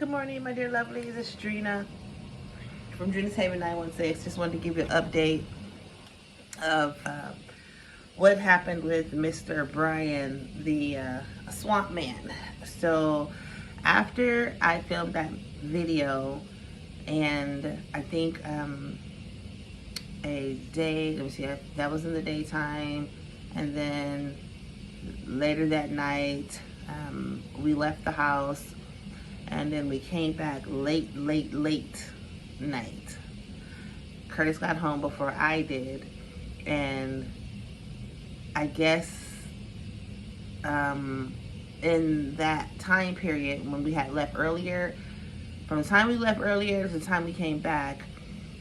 Good morning, my dear lovelies. It's Drina from Drina's Haven 916. Just wanted to give you an update of what happened with Mr. Brian, the swamp man. So after I filmed that video, and I think a day, let me see, that was in the daytime, and then later that night, we left the house. And then we came back late night. Curtis got home before I did. And I guess in that time period when we had left earlier, from the time we left earlier to the time we came back,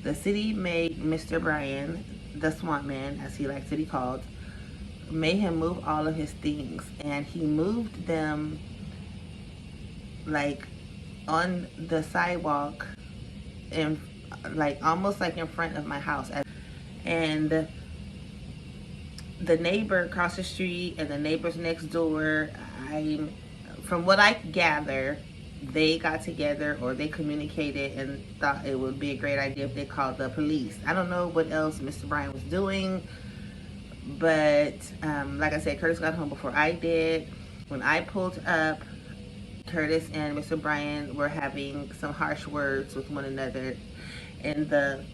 the city made Mr. Brian, the swamp man, as he likes to be called, made him move all of his things. And he moved them like on the sidewalk, and like almost like in front of my house. And the neighbor across the street and the neighbors next door, from what I gather, they got together or they communicated and thought it would be a great idea if they called the police. I don't know what else Mr. Brian was doing, but like I said, Curtis got home before I did. When I pulled up, Curtis and Mr. Brian were having some harsh words with one another in the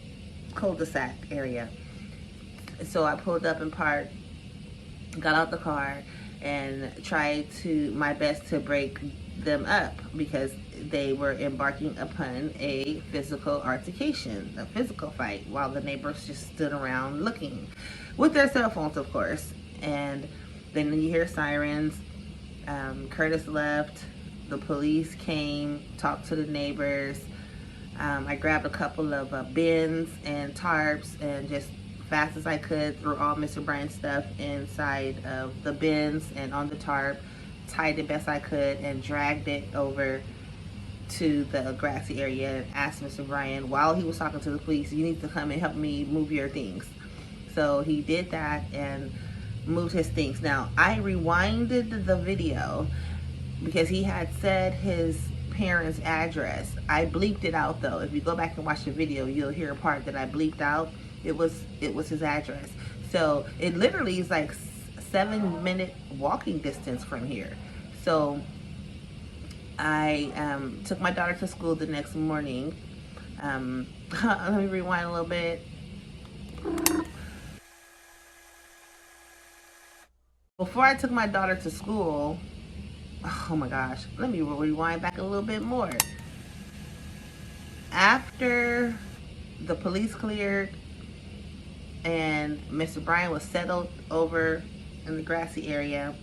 cul-de-sac area. So I pulled up and parked, got out the car, and tried my best to break them up because they were embarking upon a physical altercation, a physical fight, while the neighbors just stood around looking with their cell phones, of course. And then you hear sirens. Curtis left. The police came, talked to the neighbors. I grabbed a couple of bins and tarps and just fast as I could threw all Mr. Brian's stuff inside of the bins and on the tarp, tied it best I could, and dragged it over to the grassy area and asked Mr. Brian, while he was talking to the police, you need to come and help me move your things. So he did that and moved his things. Now, I rewinded the video because he had said his parents' address. I bleeped it out though. If you go back and watch the video, you'll hear a part that I bleeped out. It was his address. So it literally is like 7-minute walking distance from here. So I took my daughter to school the next morning. Let me rewind a little bit. Before I took my daughter to school, oh my gosh, let me rewind back a little bit more. After the police cleared and Mr. Brian was settled over in the grassy area,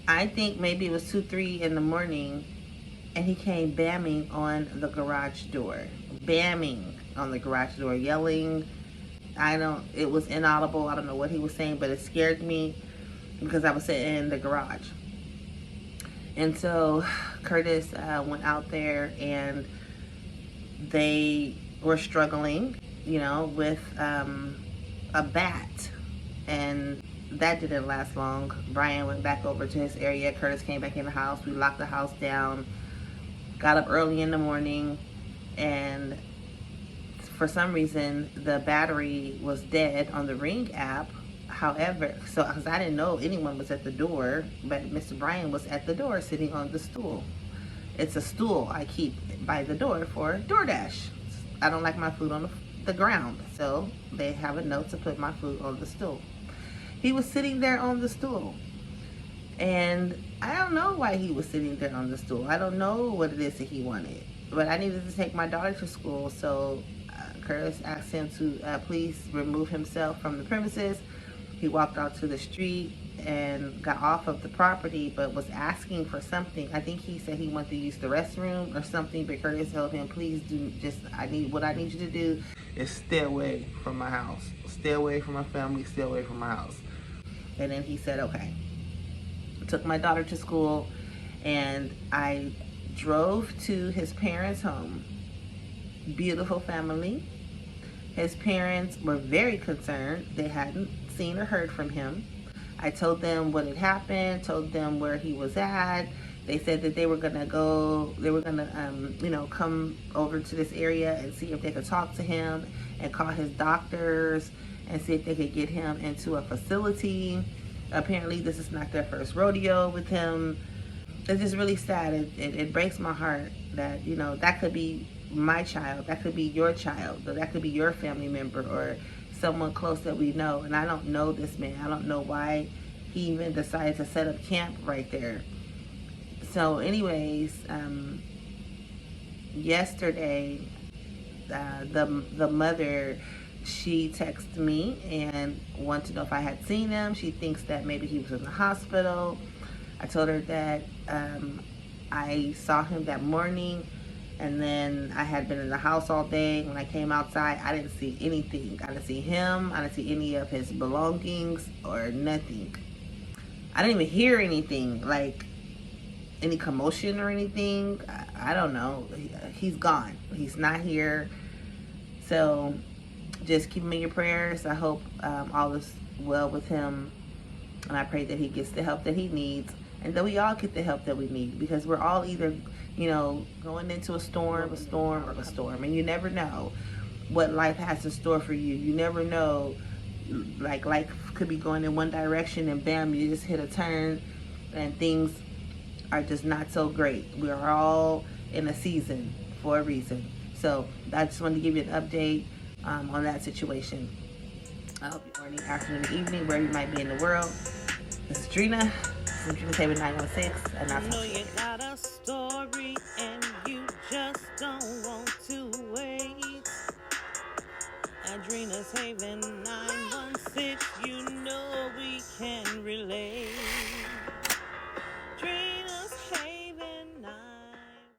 I think maybe it was 2-3 in the morning, and he came bamming on the garage door. Bamming on the garage door, yelling. It was inaudible. I don't know what he was saying, but it scared me because I was sitting in the garage. And so Curtis went out there, and they were struggling, with a bat. And that didn't last long. Brian went back over to his area. Curtis came back in the house. We locked the house down. Got up early in the morning, and for some reason the battery was dead on the Ring app. However, because I didn't know anyone was at the door, but Mr. Brian was at the door sitting on the stool. It's a stool I keep by the door for DoorDash. I don't like my food on the ground, so they have a note to put my food on the stool. He was sitting there on the stool, and I don't know why he was sitting there on the stool. I don't know what it is that he wanted, but I needed to take my daughter to school, so Curtis asked him to please remove himself from the premises. He walked out to the street and got off of the property, but was asking for something. I think he said he wanted to use the restroom or something, but Curtis told him, please do, what I need you to do is stay away from my house. Stay away from my family, stay away from my house. And then he said, okay. I took my daughter to school, and I drove to his parents' home. Beautiful family. His parents were very concerned. They hadn't seen or heard from him. I told them what had happened, told them where he was at. They said that they were gonna you know, come over to this area and see if they could talk to him and call his doctors and see if they could get him into a facility. Apparently, this is not their first rodeo with him. It's just really sad. It breaks my heart that, you know, that could be my child, that could be your child, that could be your family member or someone close that we know. And I don't know this man. I don't know why he even decided to set up camp right there. So anyways, yesterday, the mother, she texted me and wanted to know if I had seen him. She thinks that maybe he was in the hospital. I told her that I saw him that morning, and then I had been in the house all day. When I came outside, I didn't see anything. I didn't see him. I didn't see any of his belongings or nothing. I didn't even hear anything, like any commotion or anything. I don't know. He's gone. He's not here. So just keep him in your prayers. I hope all is well with him. And I pray that he gets the help that he needs. And that we all get the help that we need. Because we're all either, you know, going into a storm, and you never know what life has in store for you. You never know, like life could be going in one direction and bam, you just hit a turn and things are just not so great. We are all in a season for a reason. So I just wanted to give you an update on that situation. I hope you're morning, afternoon, evening, wherever you might be in the world. This is Drina. Table 916, and I know you got a story and you just don't want to wait. Adrena's Haven 9